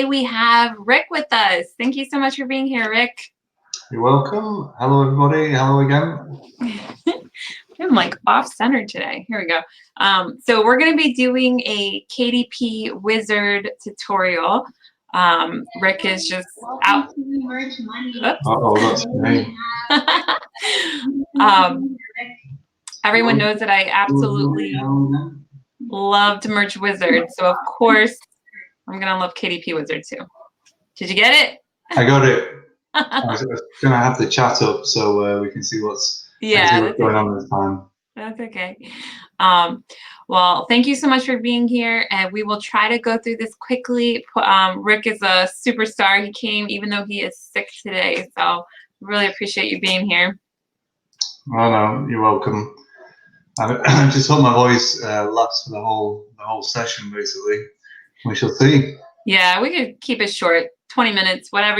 We have Rick with us. Thank you so much for being here, Rick. You're welcome. Hello, everybody. Hello again. I'm like off-center today. Here we go. So we're going to be doing a KDP Wizard tutorial. Rick is just out. Oh, that's me. Everyone knows that I absolutely love to merge Wizard. So of course, I'm going to love KDP Wizard too. Did you get it? I got it. I was going to have the chat up so we can see what's going on this time. That's okay. Well, thank you so much for being here, and we will try to go through this quickly. Rick is a superstar. He came even though he is sick today, so really appreciate you being here. Oh, no, you're welcome. I just hope my voice lasts for the whole session, basically. We shall see. Yeah, we could keep it short, 20 minutes, whatever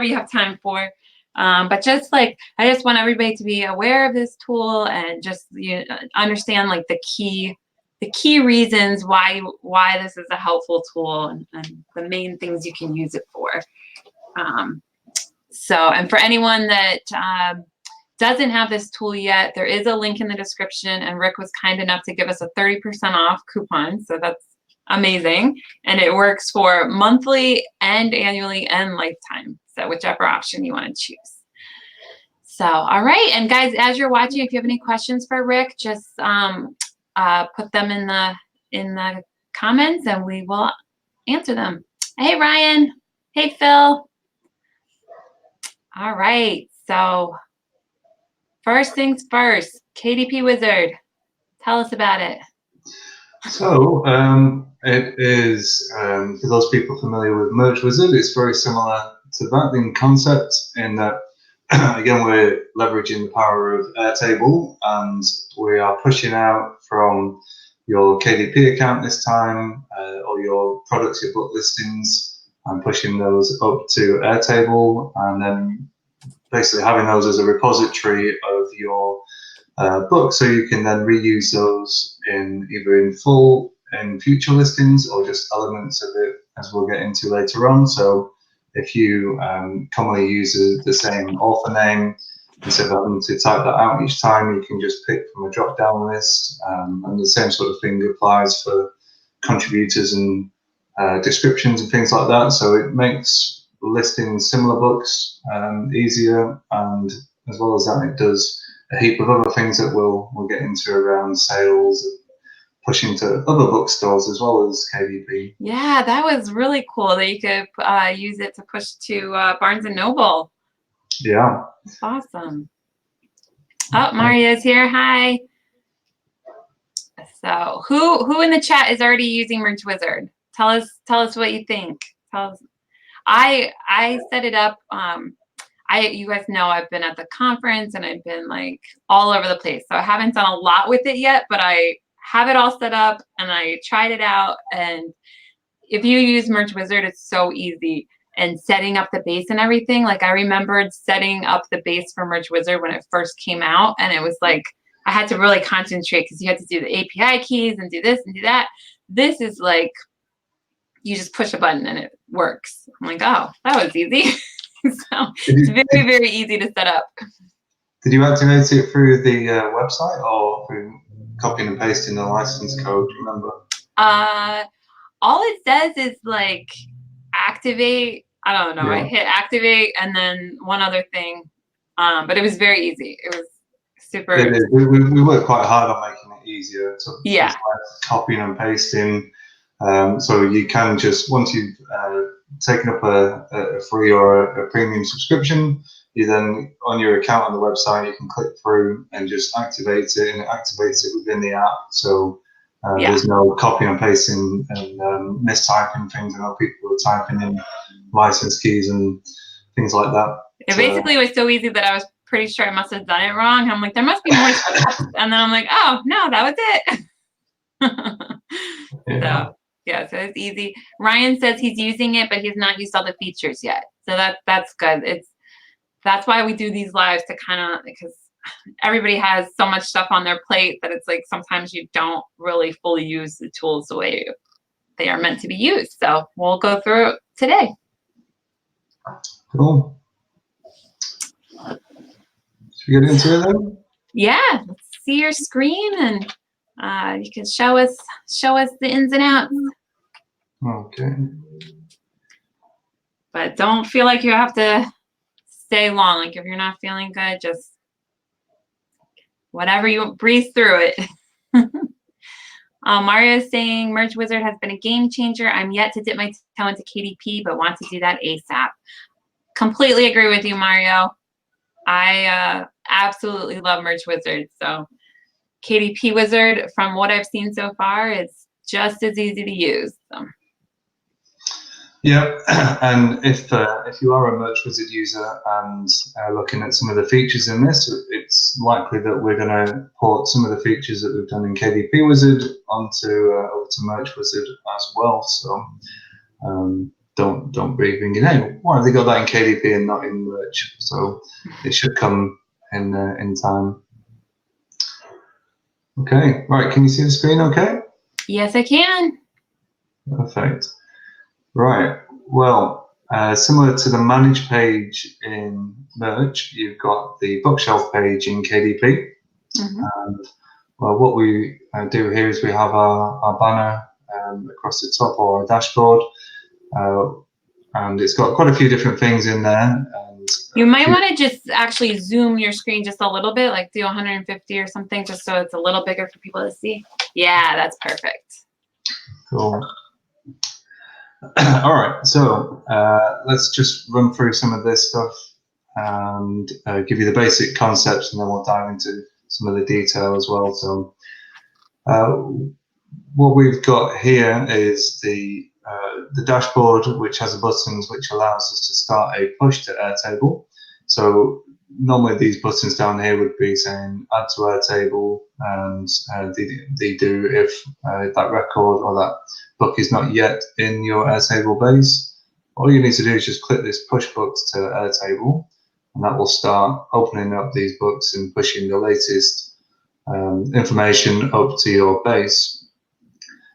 you have time for. But just like, I just want everybody to be aware of this tool and just understand like the key reasons why this is a helpful tool and the main things you can use it for. And for anyone that doesn't have this tool yet, there is a link in the description, and Rick was kind enough to give us a 30% off coupon, so that's amazing. And it works for monthly and annually and lifetime, so whichever option you want to choose. So all right, and guys, as you're watching, if you have any questions for Rick, just put them in the comments and we will answer them. Hey Ryan, hey Phil. All right, so first things first, KDP Wizard, tell us about it. So it is, for those people familiar with Merge Wizard, it's very similar to that in concept, in that, again, we're leveraging the power of Airtable, and we are pushing out from your KDP account this time, or your products, your book listings, and pushing those up to Airtable, and then basically having those as a repository of your book, so you can then reuse those either in full in future listings or just elements of it, as we'll get into later on. So if you commonly use the same author name, instead of having to type that out each time, you can just pick from a drop-down list, and the same sort of thing applies for contributors and descriptions and things like that. So it makes listing similar books easier, and as well as that, it does a heap of other things that we'll get into around sales and pushing to other bookstores as well as KDP. Yeah, that was really cool that you could use it to push to Barnes & Noble. Yeah. That's awesome. Oh, Mario's here. Hi. So who in the chat is already using Merge Wizard? Tell us what you think. Tell us. I set it up. You guys know I've been at the conference and I've been like all over the place. So I haven't done a lot with it yet, but I have it all set up and I tried it out. And if you use Merge Wizard, it's so easy. And setting up the base and everything, like I remembered setting up the base for Merge Wizard when it first came out. And it was like, I had to really concentrate because you had to do the API keys and do this and do that. This is like, you just push a button and it works. I'm like, oh, that was easy. So it's very, very easy to set up. Did you activate it through the website or through copying and pasting the license code? Do you remember? All it says is like activate. I don't know. Yeah. I hit activate and then one other thing, but it was very easy. It was super. It is. We work quite hard on making it easier. So yeah. Copying and pasting. So you can just, once you've taken up a free or a premium subscription, you then, on your account on the website, you can click through and just activate it, and it activates it within the app. So there's no copying and pasting and mistyping things. I know people are typing in license keys and things like that. It basically was so easy that I was pretty sure I must have done it wrong. I'm like, there must be more steps. And then I'm like, oh, no, that was it. Yeah. So. Yeah, so it's easy. Ryan says he's using it, but he's not used all the features yet. So that's good. That's why we do these lives, to kind of, because everybody has so much stuff on their plate that it's like sometimes you don't really fully use the tools the way they are meant to be used. So we'll go through it today. Cool. Should we get into it then? Yeah, let's see your screen, and you can show us the ins and outs. Okay. But don't feel like you have to stay long. Like if you're not feeling good, just whatever, you breeze through it. Mario is saying Merge Wizard has been a game changer. I'm yet to dip my toe into KDP, but want to do that ASAP. Completely agree with you, Mario. I absolutely love Merge Wizard. So KDP Wizard, from what I've seen so far, is just as easy to use. So. Yeah, and if you are a Merge Wizard user and looking at some of the features in this, it's likely that we're going to port some of the features that we've done in KDP Wizard onto over to Merge Wizard as well. So don't be thinking, hey, why have they got that in KDP and not in Merge? So it should come in time. Okay, right. Can you see the screen? Okay. Yes, I can. Perfect. Right, well, similar to the Manage page in Merge, you've got the Bookshelf page in KDP. And well, what we do here is we have our banner across the top, or our dashboard, and it's got quite a few different things in there. And you might want to just actually zoom your screen just a little bit, like do 150 or something, just so it's a little bigger for people to see. Yeah, that's perfect. Cool. All right, so let's just run through some of this stuff and give you the basic concepts, and then we'll dive into some of the detail as well. So what we've got here is the dashboard, which has buttons which allows us to start a push to Airtable. So normally these buttons down here would be saying add to Airtable, and they do if that record or that book is not yet in your Airtable base. All you need to do is just click this push books to Airtable, and that will start opening up these books and pushing the latest information up to your base.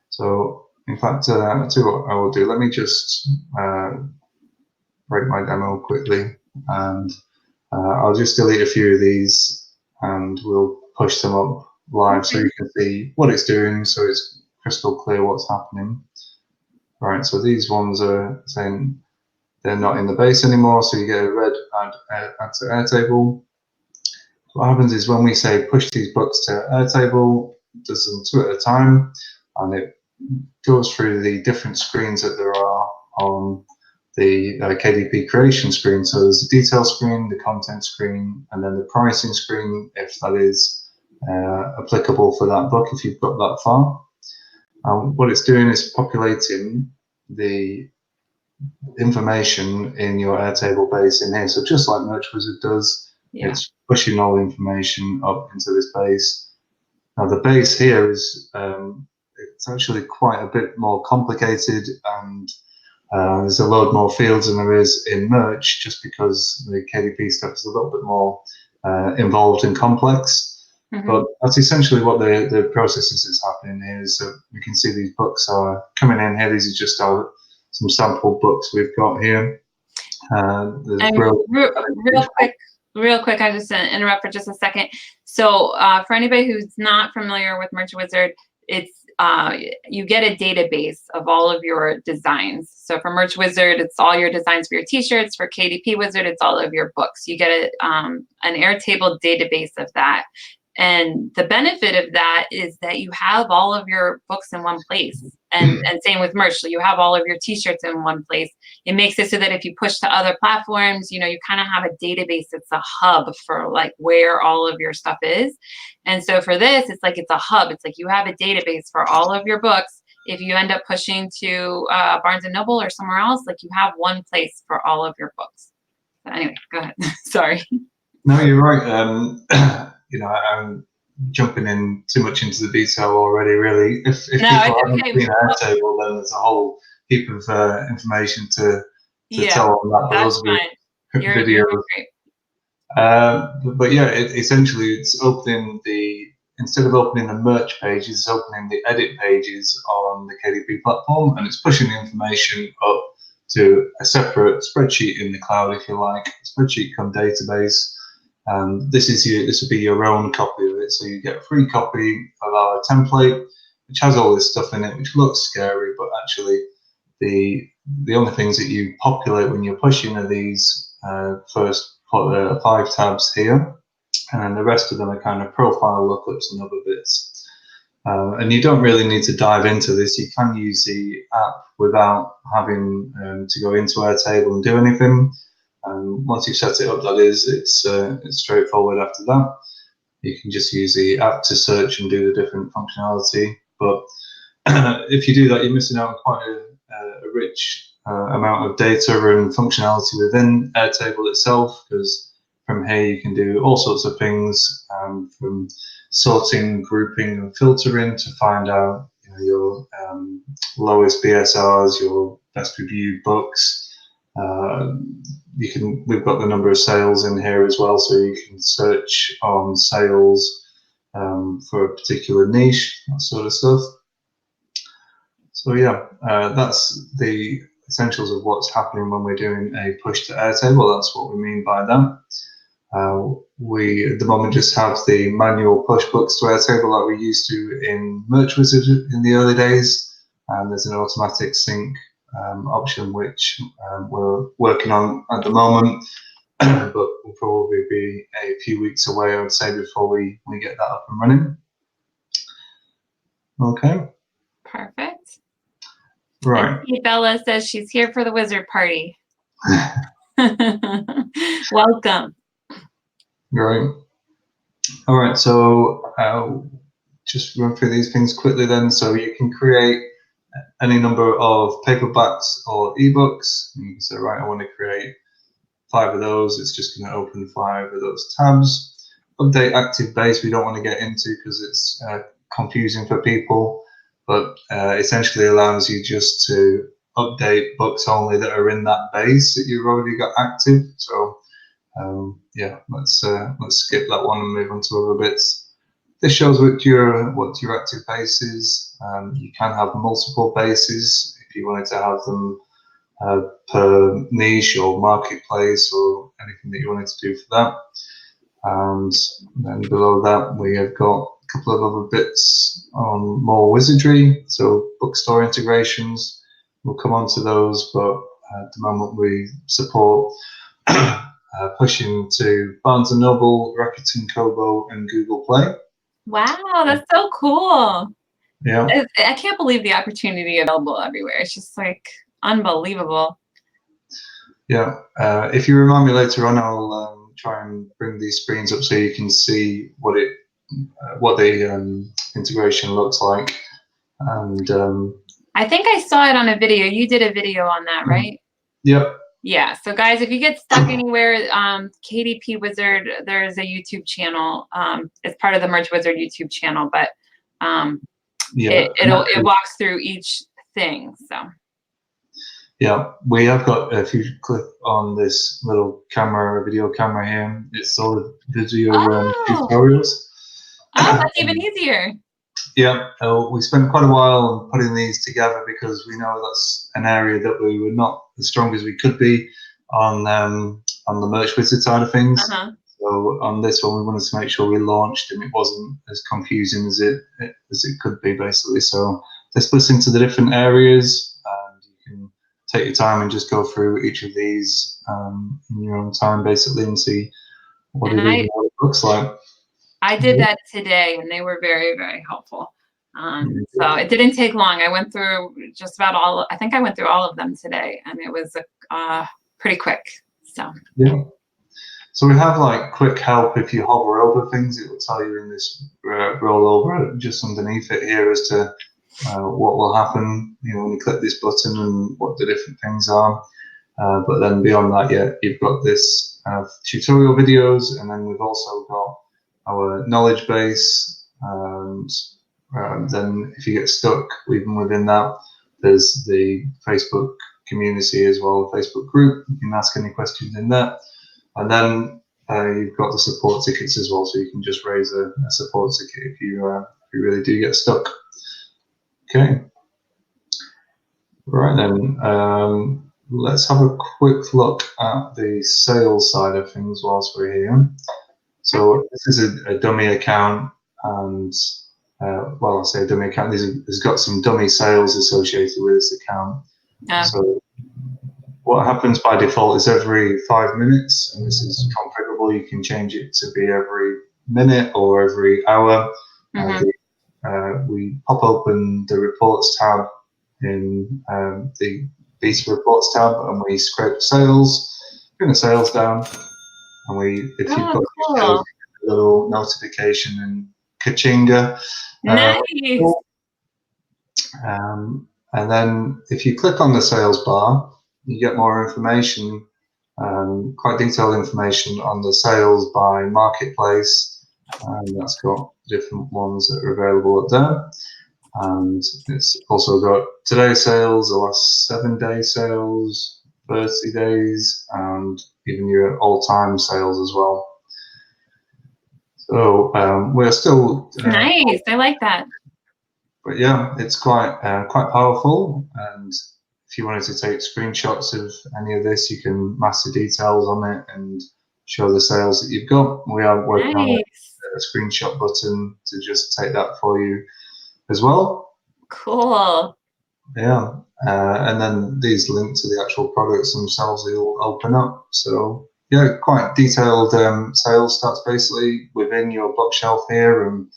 So in fact, I'll tell you what I will do. Let me just break my demo quickly, and I'll just delete a few of these, and we'll push them up live so you can see what it's doing, so it's crystal clear what's happening. Right, so these ones are saying they're not in the base anymore, so you get a red add to Airtable. What happens is when we say push these books to Airtable, it does them 2 at a time, and it goes through the different screens that there are on the KDP creation screen. So there's the detail screen, the content screen, and then the pricing screen, if that is applicable for that book, if you've got that far. What it's doing is populating the information in your Airtable base in here. So just like Merge Wizard does, it's pushing all the information up into this base. Now the base here is it's actually quite a bit more complicated, and there's a load more fields than there is in Merge, just because the KDP stuff is a little bit more involved and complex. But that's essentially what the process is happening here. Is that we can see these books are coming in here. These are just some sample books we've got here. Real quick, I just interrupt for just a second. So for anybody who's not familiar with Merge Wizard, it's you get a database of all of your designs. So for Merge Wizard, it's all your designs for your t-shirts. For KDP Wizard, it's all of your books. You get an Airtable database of that. And the benefit of that is that you have all of your books in one place. And same with Merge. So you have all of your t-shirts in one place. It makes it so that if you push to other platforms, you know, you kind of have a database. It's a hub for like where all of your stuff is. And so for this, it's like it's a hub. It's like you have a database for all of your books. If you end up pushing to Barnes & Noble or somewhere else, like you have one place for all of your books. So anyway, go ahead. Sorry. No, you're right. You know, I'm jumping in too much into the detail already, really. If people haven't seen Airtable, then there's a whole heap of information to tell on that. But those videos. But yeah, essentially it's opening the instead of opening the merch pages, it's opening the edit pages on the KDP platform, and it's pushing the information up to a separate spreadsheet in the cloud, if you like, spreadsheet come database. This would be your own copy of it, so you get a free copy of our template, which has all this stuff in it, which looks scary, but actually the only things that you populate when you're pushing are these first 5 tabs here, and then the rest of them are kind of profile lookups and other bits. And you don't really need to dive into this. You can use the app without having to go into Airtable and do anything. Once you've set it up, that is, it's straightforward after that. You can just use the app to search and do the different functionality. But if you do that, you're missing out on quite a rich amount of data and functionality within Airtable itself, because from here you can do all sorts of things, from sorting, grouping, and filtering to find out your lowest BSRs, your best reviewed books. We've got the number of sales in here as well, so you can search on sales for a particular niche, that sort of stuff. So yeah, that's the essentials of what's happening when we're doing a push to Airtable. That's what we mean by that. We at the moment just have the manual push books to Airtable that we used to in Merch Wizard in the early days, and there's an automatic sync option which we're working on at the moment, but will probably be a few weeks away, I would say, before we get that up and running. Okay. Perfect. Right. And Bella says she's here for the wizard party. Welcome. Right. All right. So just run through these things quickly then. So you can create any number of paperbacks or ebooks. You can say, right, I want to create 5 of those. It's just going to open 5 of those tabs. Update active base we don't want to get into because it's confusing for people, but essentially allows you just to update books only that are in that base that you've already got active. So yeah, let's skip that one and move on to other bits. This shows what your active base is. You can have multiple bases if you wanted to have them per niche or marketplace or anything that you wanted to do for that. And then below that we have got a couple of other bits on more wizardry, so bookstore integrations. We'll come on to those, but at the moment we support pushing to Barnes & Noble, Rakuten Kobo, and Google Play. Wow, that's so cool. Yeah. I can't believe the opportunity available everywhere. It's just like unbelievable. Yeah. If you remind me later on, I'll try and bring these screens up so you can see what the integration looks like. And I think I saw it on a video. You did a video on that, right? Yep. Yeah. So guys, if you get stuck anywhere, KDP Wizard, there's a YouTube channel. It's part of the Merch Wizard YouTube channel, but yeah, it walks through each thing. So yeah, we have got, if you click on this little video camera here, it's all the video tutorials. Oh, that's even easier. Yeah, we spent quite a while putting these together because we know that's an area that we were not as strong as we could be on the Merch Wizard side of things. So on this one, we wanted to make sure we launched and it wasn't as confusing as it could be, basically. So this puts into the different areas, and you can take your time and just go through each of these in your own time, basically, and see what it looks like. I did that today, and they were very, very helpful. So it didn't take long. I went through just about I think I went through all of them today, and it was pretty quick. So yeah. So we have like quick help. If you hover over things, it will tell you in this rollover just underneath it here as to what will happen, when you click this button and what the different things are. But then beyond that, yeah, you've got this tutorial videos, and then we've also got our knowledge base, and then if you get stuck even within that, there's the Facebook community as well, Facebook group. You can ask any questions in there. And then you've got the support tickets as well, so you can just raise a support ticket if you really do get stuck. Okay. Right then, let's have a quick look at the sales side of things whilst we're here. So this is a dummy account, and well, I say a dummy account. There's got some dummy sales associated with this account. So what happens by default is every 5 minutes, and this is configurable. You can change it to be every minute or every hour. We pop open the reports tab in the beta reports tab, and we scrape sales, bring the sales down, and if you've got cool. a little notification and Kachinga. Nice. And then if you click on the sales bar, you get more information, quite detailed information on the sales by marketplace, and that's got different ones that are available up there. And it's also got today's sales, the last 7-day sales, 30 days, and even your all-time sales as well. So we're still nice. I like that. But yeah, it's quite powerful. And if you wanted to take screenshots of any of this, you can master details on it and show the sales that you've got. We are working on a screenshot button to just take that for you as well. Cool. Yeah, and then these link to the actual products themselves will open up. So yeah, quite detailed sales stats basically within your bookshelf here. And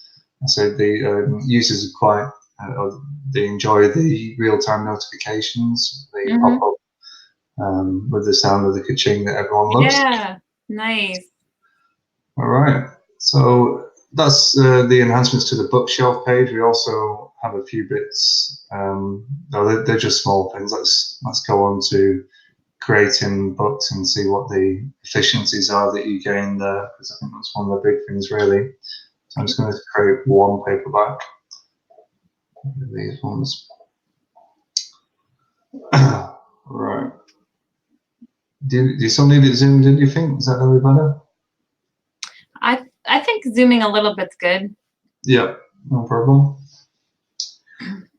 I said the users are quite, they enjoy the real-time notifications. They pop up with the sound of the ka-ching that everyone loves. Yeah, nice. All right, so that's the enhancements to the bookshelf page. We also have a few bits. No, they're just small things. Let's go on to creating books and see what the efficiencies are that you gain there, because I think that's one of the big things really. So I'm just going to create one paperback. These ones. Right. Do you still need it zoomed in, do you think? Is that going to be better? I think zooming a little bit's good. Yeah, no problem.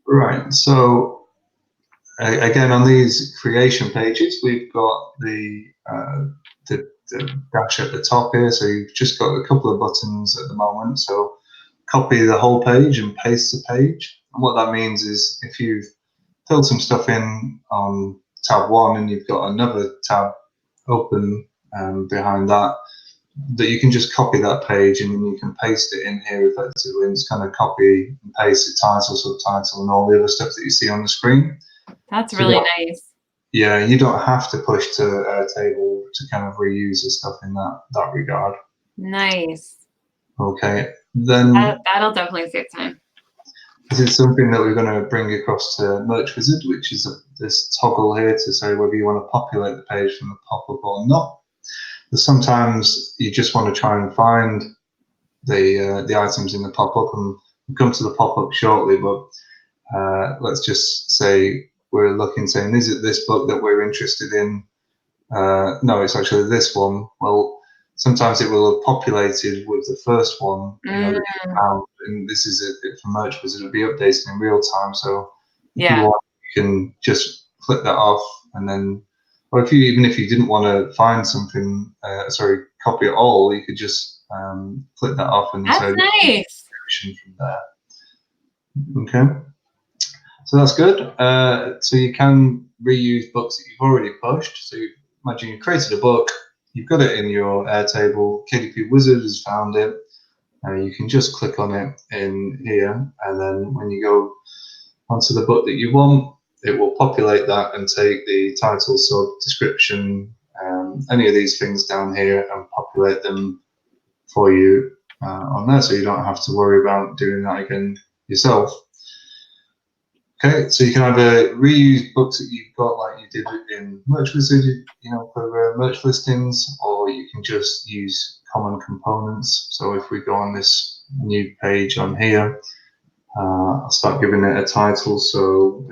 Right, so again, on these creation pages, we've got the dash at the top here, so you've just got a couple of buttons at the moment. So copy the whole page and paste the page. And what that means is if you've filled some stuff in on tab 1 and you've got another tab open behind that you can just copy that page and then you can paste it in here effectively, and just kind of copy and paste the title, subtitle, and all the other stuff that you see on the screen. That's really nice. Yeah, you don't have to push to Airtable to kind of reuse the stuff in that regard. Nice. Okay, then that'll definitely save time. This is something that we're going to bring across to Merch Wizard, which is this toggle here to say whether you want to populate the page from the pop-up or not. But sometimes you just want to try and find the items in the pop-up, and we'll come to the pop-up shortly, but let's just say we're looking, saying, is it this book that we're interested in? No, it's actually this one. Well, sometimes it will have populated with the first one, that you found, and this is it for Merch Wizard. It'll be updated in real time. So if you want, you can just click that off, and then, or even if you didn't want to find something, copy it all, you could just click that off, and that's nice. From there. Okay, so that's good. So you can reuse books that you've already pushed. So imagine you created a book. You've got it in your Airtable. KDP Wizard has found it. You can just click on it in here, and then when you go onto the book that you want, it will populate that and take the title, sub, description, any of these things down here, and populate them for you on there, so you don't have to worry about doing that again yourself. Okay, so you can either reuse books that you've got, like you did in Merch Wizard, for merch listings, or you can just use common components. So if we go on this new page on here, I'll start giving it a title. So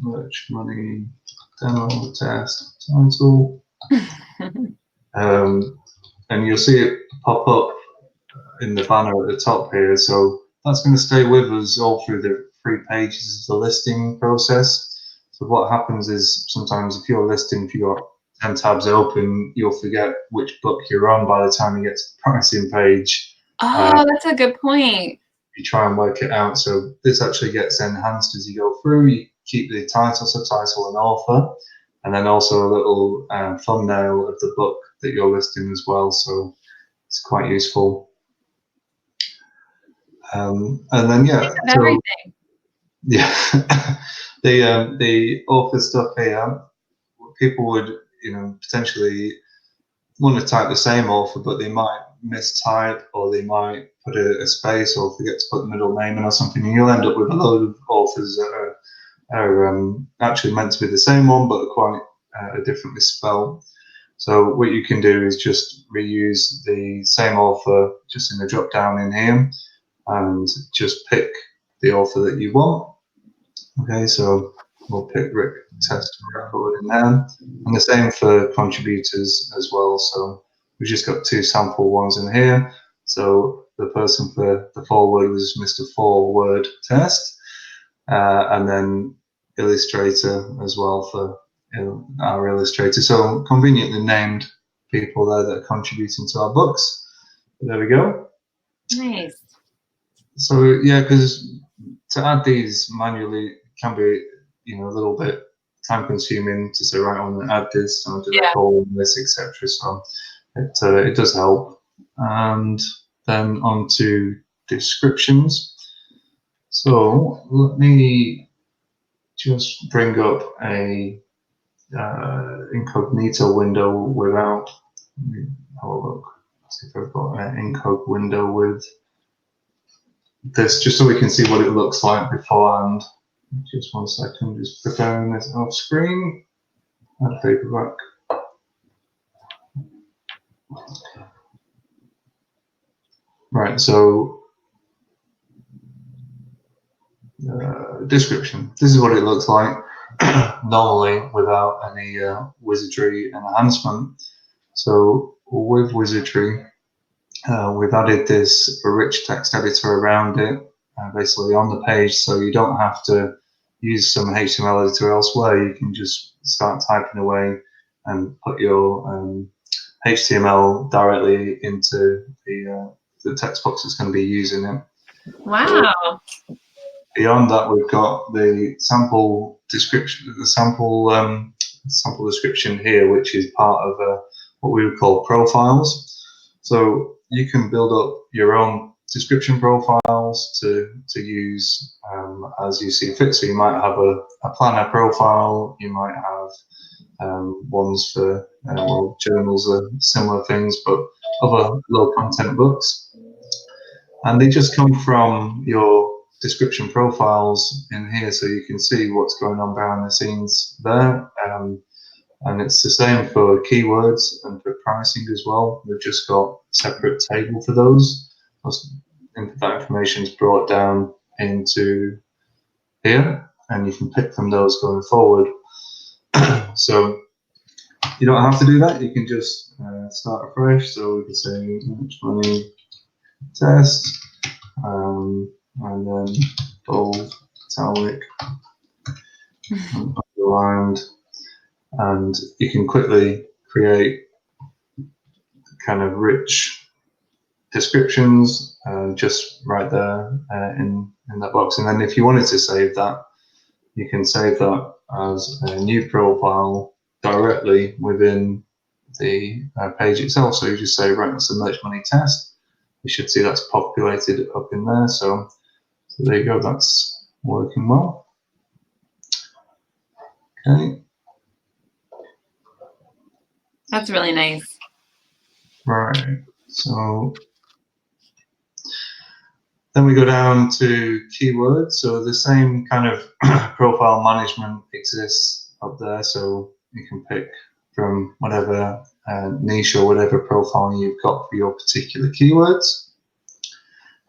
merch money demo test title. and you'll see it pop up in the banner at the top here. So that's going to stay with us all through the 3 pages of the listing process. So what happens is sometimes if you're listing, if you've got 10 tabs open, you'll forget which book you're on by the time you get to the pricing page. Oh, that's a good point. You try and work it out. So this actually gets enhanced as you go through. You keep the title, subtitle, and author, and then also a little thumbnail of the book that you're listing as well. So it's quite useful. And then so everything. Yeah, the author stuff here, people would potentially want to type the same author, but they might mistype, or they might put a space, or forget to put the middle name in or something, and you'll end up with a load of authors that are actually meant to be the same one, but quite differently spelled. So what you can do is just reuse the same author just in the drop down in here, and just pick the author that you want. Okay, so we'll pick Rick Test Record in there, and the same for contributors as well. So we've just got 2 sample ones in here. So the person for the foreword was Mr. Forward Test, and then illustrator as well for our illustrator. So conveniently named people there that are contributing to our books. There we go. Nice. So yeah, because to add these manually can be a little bit time consuming to say, right, I want to add this, I want to call this, etc. So it does help. And then on to descriptions. So let me just bring up a incognito window without. Let me have a look. See if I've got an incog window with this, just so we can see what it looks like beforehand. Just 1 second, just preparing this off screen. And paperback. Right, so description. This is what it looks like normally without any wizardry enhancement. So with wizardry, we've added this rich text editor around it, basically on the page, so you don't have to use some HTML editor elsewhere. You can just start typing away and put your HTML directly into the text box that's going to be using it. Wow. So beyond that, we've got the sample description, the sample description here, which is part of what we would call profiles. So you can build up your own description profiles to use as you see fit. So you might have a planner profile, you might have ones for journals or similar things, but other low content books. And they just come from your description profiles in here, so you can see what's going on behind the scenes there. And it's the same for keywords and for pricing as well. We've just got a separate table for those. That information is brought down into here, and you can pick from those going forward. So you don't have to do that. You can just start afresh. So we could say money test, and then bold, italic, underlined, and you can quickly create kind of rich descriptions just right there in that box. And then if you wanted to save that, you can save that as a new profile directly within the page itself. So you just say, right, that's the merch money test. You should see that's populated up in there. So there you go, that's working well. Okay. That's really nice. Right, so then we go down to keywords. So the same kind of profile management exists up there. So you can pick from whatever niche or whatever profile you've got for your particular keywords.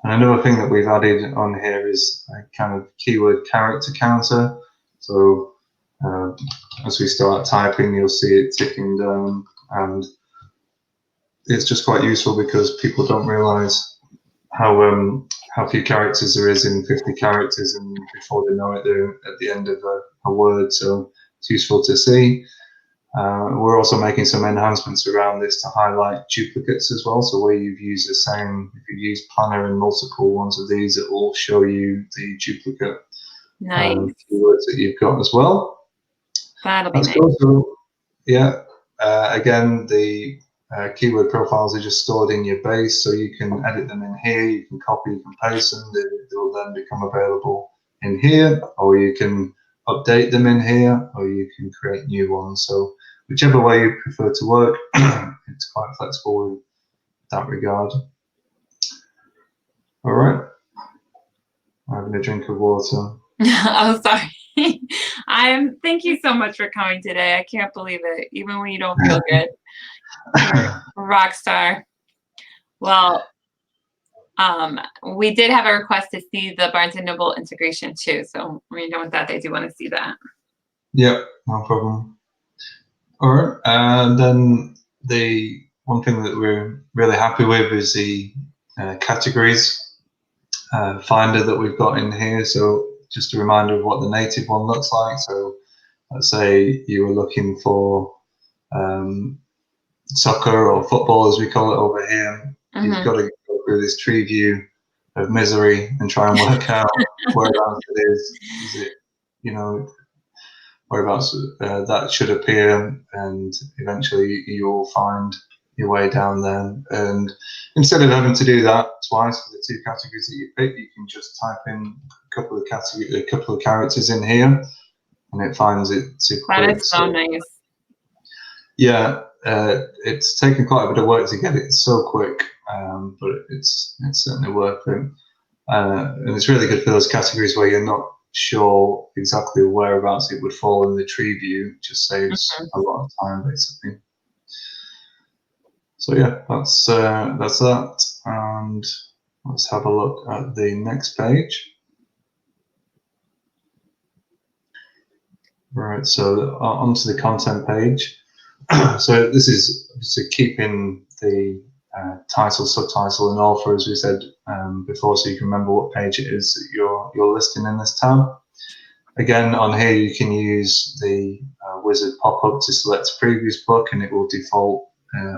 And another thing that we've added on here is a kind of keyword character counter. So as we start typing, you'll see it ticking down, and it's just quite useful because people don't realise how few characters there is in 50 characters, and before they know it, they're at the end of a word. So it's useful to see. We're also making some enhancements around this to highlight duplicates as well. So where you've used the same, if you've used planner and multiple ones of these, it will show you the duplicate keywords that you've got as well. That'll be nice. Cool. So, yeah, again, the keyword profiles are just stored in your base, so you can edit them in here, you can copy, you can paste them, they will then become available in here, or you can update them in here, or you can create new ones. So whichever way you prefer to work, it's quite flexible in that regard. All right, I'm having a drink of water. Oh, sorry. Thank you so much for coming today. I can't believe it, even when you don't feel good. You're a rock star. Well, we did have a request to see the Barnes & Noble integration too. So when you're done with that, they do want to see that. Yep, no problem. All right, and then the one thing that we're really happy with is the categories finder that we've got in here. So just a reminder of what the native one looks like. So let's say you were looking for soccer or football, as we call it over here. You've got to go through this tree view of misery and try and work out whereabouts it is. Is it, you know, whereabouts that should appear, and eventually you'll find your way down there. And instead of having to do that twice for the two categories that you pick, you can just type in a couple of characters in here, and it finds it super quick. That is so nice. Yeah, it's taken quite a bit of work to get it so quick, but it's certainly worth it. And it's really good for those categories where you're not sure exactly whereabouts it would fall in the tree view. It just saves a lot of time, basically. So yeah, that's that. And let's have a look at the next page. Right, so onto the content page. So this is to keeping the title, subtitle, and author, as we said before, so you can remember what page it is that you're listing in this tab. Again, on here you can use the wizard pop-up to select previous book, and it will default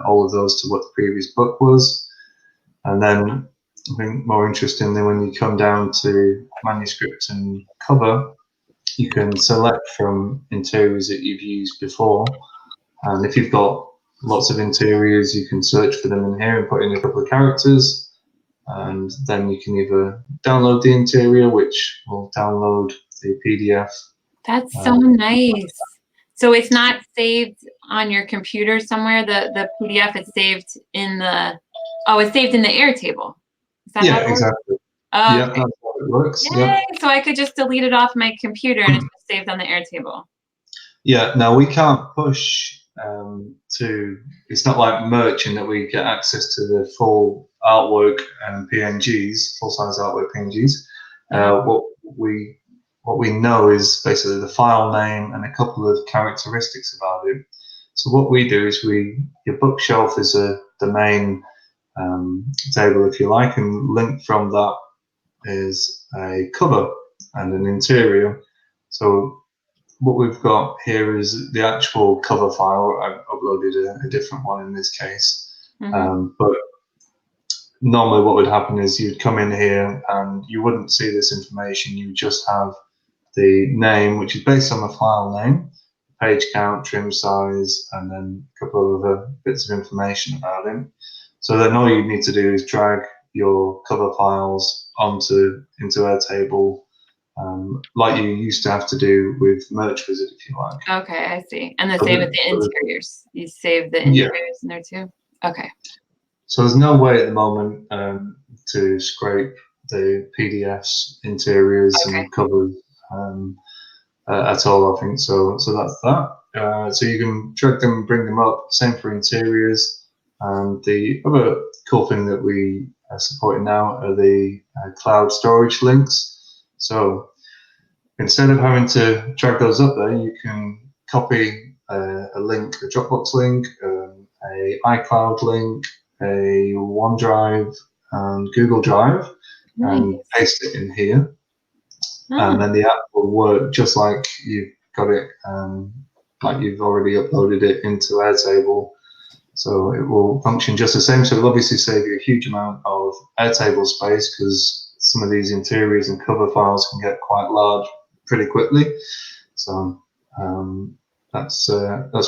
all of those to what the previous book was. And then I think more interestingly, when you come down to manuscript and cover, you can select from interiors that you've used before. And if you've got lots of interiors, you can search for them in here and put in a couple of characters. And then you can either download the interior, which will download the PDF. That's so nice. So it's not saved on your computer somewhere, the PDF is saved in the, it's saved in the Airtable. Is that how it works? Exactly. Oh, yeah, okay. that's how it works. Yay! Yeah. So I could just delete it off my computer and it's just saved on the Airtable. Yeah, now we can't push it's not like merch in that we get access to the full artwork and PNGs, full-size artwork PNGs. What we know is basically the file name and a couple of characteristics about it. So what we do is your bookshelf is the main table, if you like, and linked from that is a cover and an interior. So what we've got here is the actual cover file. I've uploaded a different one in this case. But normally what would happen is you'd come in here and you wouldn't see this information. You just have the name, which is based on the file name, page count, trim size, and then a couple of other bits of information about it. So then all you need to do is drag your cover files into Airtable, like you used to have to do with Merch Wizard, if you like. Okay, I see. And the same with the interiors. You save the interiors in there too? Okay. So there's no way at the moment to scrape the PDFs, interiors, and covers at all, I think. So that's that. So you can drag them, bring them up. Same for interiors. And the other cool thing that we are supporting now are the cloud storage links. So instead of having to drag those up there, you can copy a link, a Dropbox link, a iCloud link, a OneDrive and Google Drive and paste it in here. And then the app will work just like you've got it, like you've already uploaded it into Airtable. So it will function just the same. So it'll obviously save you a huge amount of Airtable space, because some of these interiors and cover files can get quite large pretty quickly. So that's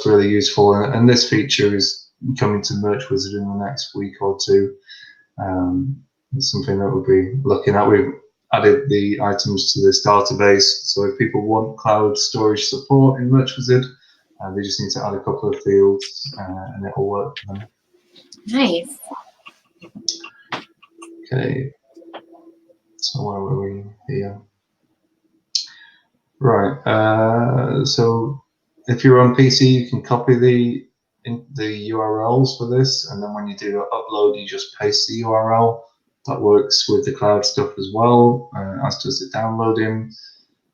really useful. And this feature is coming to Merch Wizard in the next week or two. It's something that we'll be looking at. We've added the items to this database, so if people want cloud storage support in Merch Wizard, they just need to add a couple of fields and it will work for them. Nice. Okay, so where were we here? Right, so if you're on PC, you can copy the URLs for this, and then when you do upload, you just paste the URL. That works with the cloud stuff as well, as does the downloading.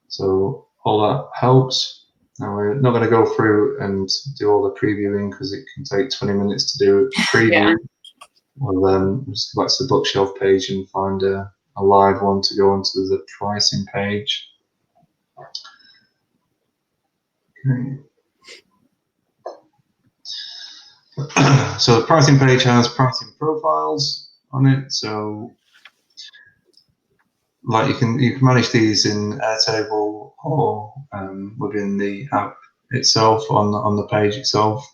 So all that helps. Now we're not going to go through and do all the previewing because it can take 20 minutes to do a preview. Yeah. We'll just go back to the bookshelf page and find a live one to go onto the pricing page. Okay. So the pricing page has pricing profiles on it. So like you can manage these in Airtable or within the app itself on the page itself.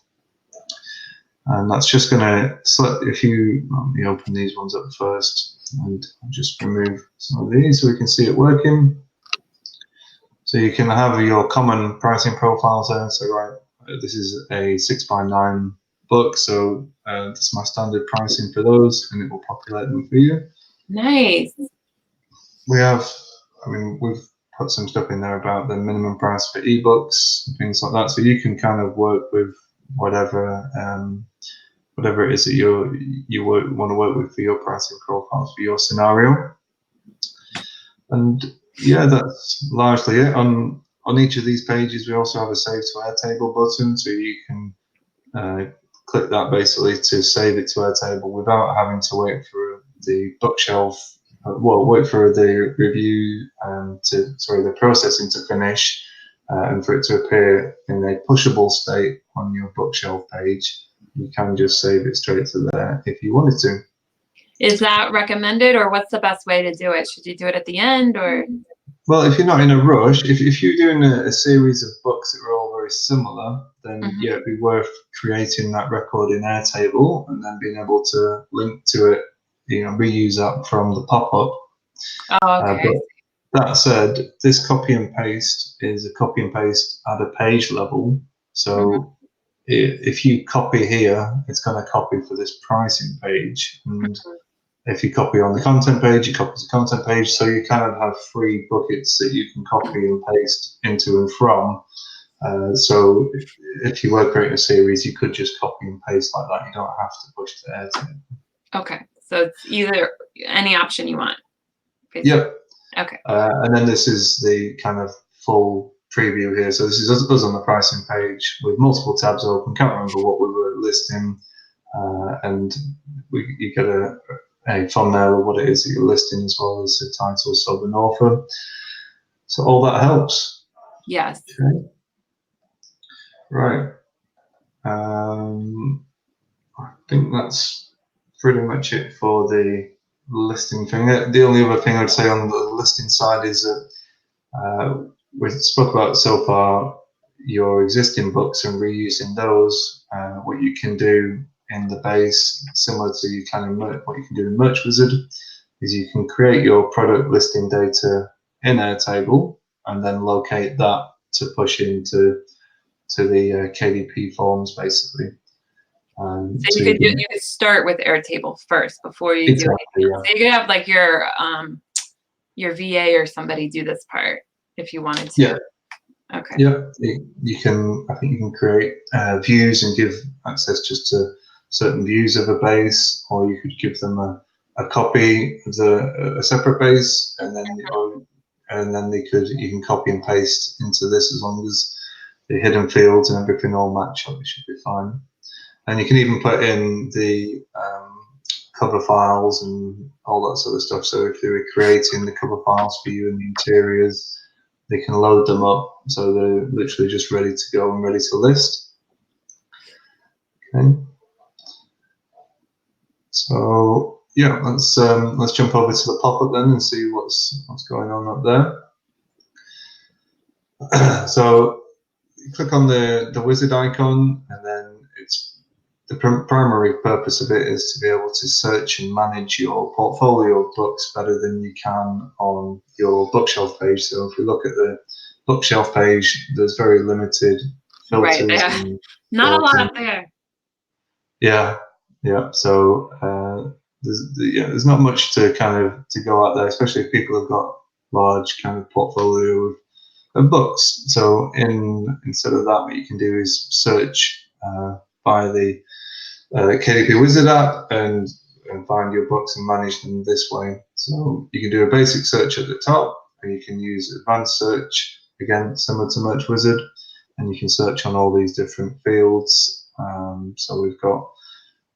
And that's just going to select, if you open these ones up first, and I'll just remove some of these so we can see it working. So you can have your common pricing profiles there. So right, this is a 6x9 book, so this is my standard pricing for those, and it will populate them for you. Nice. We have, we've put some stuff in there about the minimum price for ebooks and things like that, so you can kind of work with whatever it is that you want to work with for your pricing profiles for your scenario. And yeah, that's largely it. On each of these pages, we also have a Save to Airtable button, so you can click that basically to save it to Airtable without having to wait for the bookshelf. Wait for the review the processing to finish and for it to appear in a pushable state on your bookshelf page. You can just save it straight to there if you wanted to. Is that recommended, or what's the best way to do it? Should you do it at the end, or? Well, if you're not in a rush, if you're doing a series of books that are all very similar, then yeah, it'd be worth creating that record in Airtable and then being able to link to it, reuse that from the pop-up. Oh, okay. But that said, this copy and paste is a copy and paste at a page level. So if you copy here, it's going to copy for this pricing page. And if you copy on the content page, it copies the content page. So you kind of have three buckets that you can copy and paste into and from. So if you were creating a series, you could just copy and paste like that. You don't have to push to Airtable. Okay. So it's either any option you want. Basically. Yep. Okay. And then this is the kind of full preview here. So this is us on the pricing page with multiple tabs open. Can't remember what we were listing, and you get a thumbnail of what it is that you're listing, as well as the title, sub, and author. So all that helps. Yes. Okay. Right. I think that's pretty much it for the listing thing. The only other thing I'd say on the listing side is that we spoke about so far your existing books and reusing those. What you can do in the base, similar to what you can do in Merch Wizard, is you can create your product listing data in Airtable and then locate that to push into the KDP forms, basically. So you could start with Airtable first before you do it. Yeah. So you could have like your VA or somebody do this part if you wanted to. Yeah. Okay. Yeah. You can. I think you can create views and give access just to certain views of a base, or you could give them a copy of a separate base, and then you can copy and paste into this as long as the hidden fields and everything all match up. It should be fine. And you can even put in the cover files and all that sort of stuff. So if they were creating the cover files for you and the interiors, they can load them up. So they're literally just ready to go and ready to list. Okay. So yeah, let's jump over to the pop-up then and see what's going on up there. So you click on the wizard icon, and then it's the primary purpose of it is to be able to search and manage your portfolio of books better than you can on your bookshelf page. So if we look at the bookshelf page, there's very limited filters. Right there. And not a lot there. Yeah, yeah. So there's not much to go out there, especially if people have got large kind of portfolio of books. So instead of that, what you can do is search by the KDP Wizard app and find your books and manage them this way. So you can do a basic search at the top, and you can use advanced search, again similar to Merch Wizard, and you can search on all these different fields. So we've got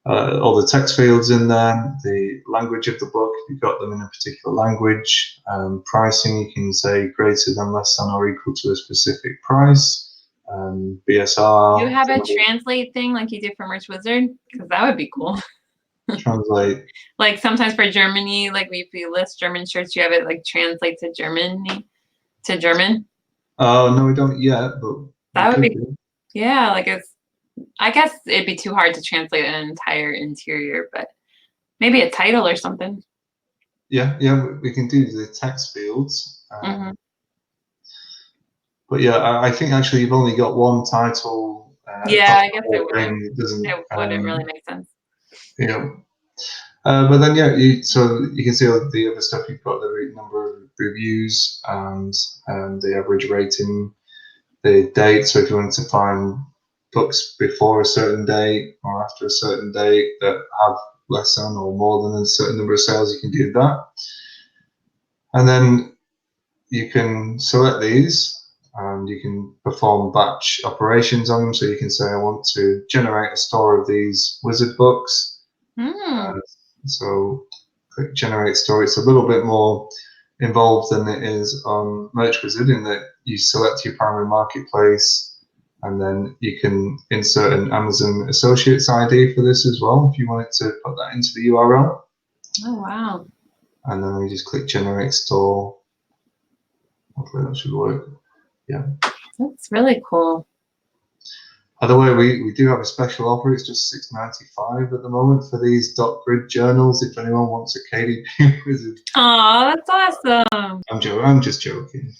all the text fields in there, the language of the book, if you've got them in a particular language, pricing, you can say greater than, less than, or equal to a specific price. BSR. Do you have a translate thing like you do for Merch Wizard? Because that would be cool. Translate. Like sometimes for Germany, like if you list German shirts, you have it like translate to German. Oh no, we don't yet, but that would be. Yeah, like I guess it'd be too hard to translate an entire interior, but maybe a title or something. Yeah, we can do the text fields. But yeah, I think actually you've only got one title. Yeah, I guess it wouldn't. It wouldn't really make sense. Yeah. But then so you can see all the other stuff. You've got the number of reviews and the average rating, the date. So if you wanted to find books before a certain date or after a certain date that have less than or more than a certain number of sales, you can do that. And then you can select these and you can perform batch operations on them. So you can say, I want to generate a store of these wizard books. So click generate store. It's a little bit more involved than it is on Merch Wizard, in that you select your primary marketplace and then you can insert an Amazon Associates ID for this as well if you wanted to put that into the URL. Oh wow. And then we just click generate store. Hopefully that should work. Yeah. That's really cool. By the way, we do have a special offer. It's just $6.95 at the moment for these dot grid journals. If anyone wants a KDP Wizard. Oh, that's awesome. I'm just joking.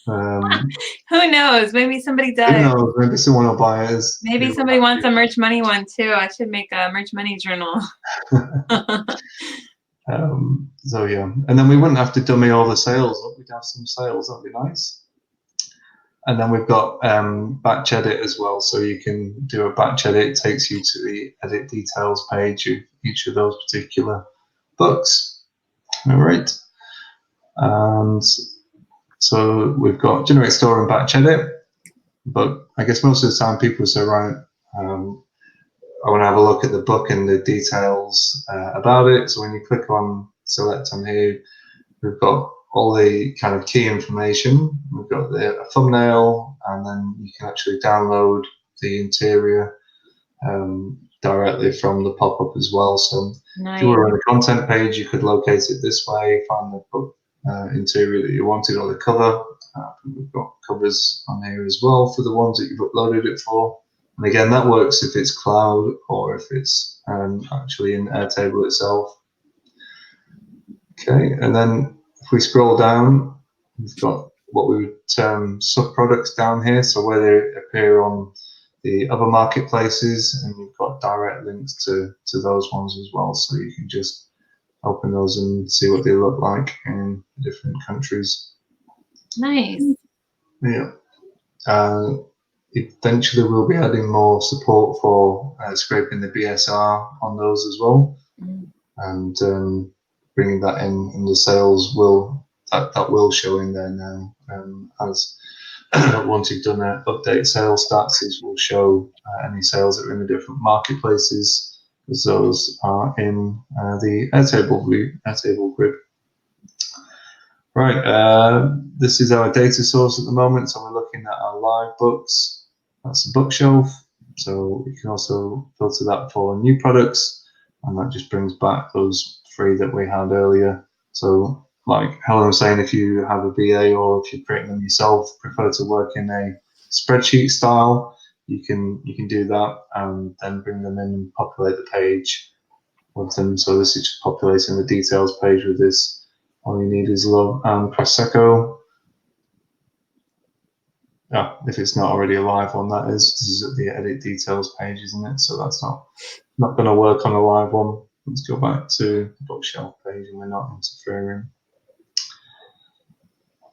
Who knows? Maybe somebody does. Who knows? Maybe someone will buy it. Maybe somebody wants a Merch Money one too. I should make a Merch Money journal. So yeah, and then we wouldn't have to dummy all the sales up. We'd have some sales. That'd be nice. And then we've got batch edit as well. So you can do a batch edit. It takes you to the edit details page of each of those particular books. All right. And so we've got generate store and batch edit. But I guess most of the time people say, right, I want to have a look at the book and the details about it. So when you click on select on here, we've got all the kind of key information. We've got a thumbnail, and then you can actually download the interior directly from the pop-up as well. So if you were on the content page, you could locate it this way, find the book interior that you wanted, or the cover. We've got covers on here as well for the ones that you've uploaded it for. And again, that works if it's cloud or if it's actually in Airtable itself. Okay, and then if we scroll down, we've got what we would term subproducts down here, so where they appear on the other marketplaces, and you've got direct links to those ones as well, so you can just open those and see what they look like in different countries. Nice. Yeah. Eventually we'll be adding more support for scraping the BSR on those as well, and bringing that in, and the sales that will show in there now. As once you've done an update sales stats, it will show any sales that are in the different marketplaces, as those are in the Airtable grid. Right, this is our data source at the moment, so we're looking at our live books. That's the bookshelf, so you can also filter that for new products, and that just brings back those 3 that we had earlier. So like Helen was saying, if you have a BA or if you're creating them yourself, prefer to work in a spreadsheet style, you can do that and then bring them in and populate the page with them. So this is just populating the details page with this. All you need is love and Prosecco. Yeah, if it's not already a live one, that is. This is at the edit details page, isn't it? So that's not going to work on a live one. Let's go back to the bookshelf page, and we're not interfering.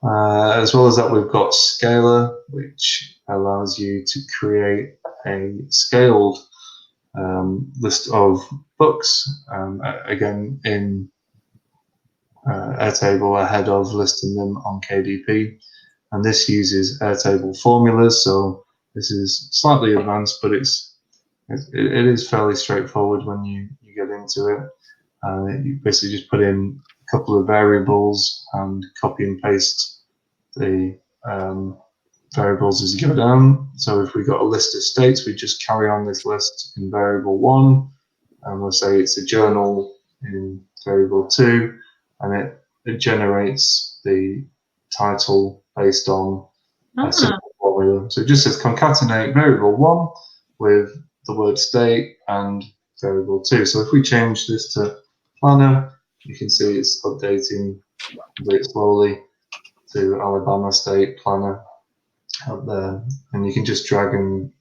As well as that, we've got Scalar, which allows you to create a scaled list of books, again in Airtable ahead of listing them on KDP. And this uses Airtable formulas, so this is slightly advanced, but it is fairly straightforward when you get into it. You basically just put in a couple of variables and copy and paste the variables as you go down. So if we've got a list of states, we just carry on this list in variable 1, and we'll say it's a journal in variable 2, and it generates the title based on a simple formula. So it just says concatenate variable 1 with the word state and variable 2. So if we change this to planner, you can see it's updating very slowly to Alabama state planner up there, and you can just drag and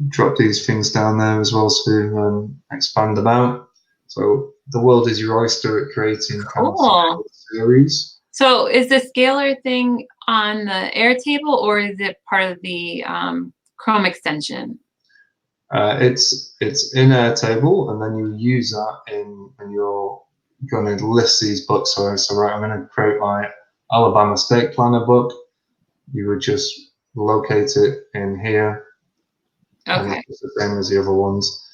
drop these things down there as well to expand them out. So the world is your oyster at creating Cool. series. So is the Scalar thing on the Airtable, or is it part of the Chrome extension? It's in Airtable, and then you use that when you're going to list these books. So right, I'm going to create my Alabama State Planner book. You would just locate it in here. Okay. And it's the same as the other ones.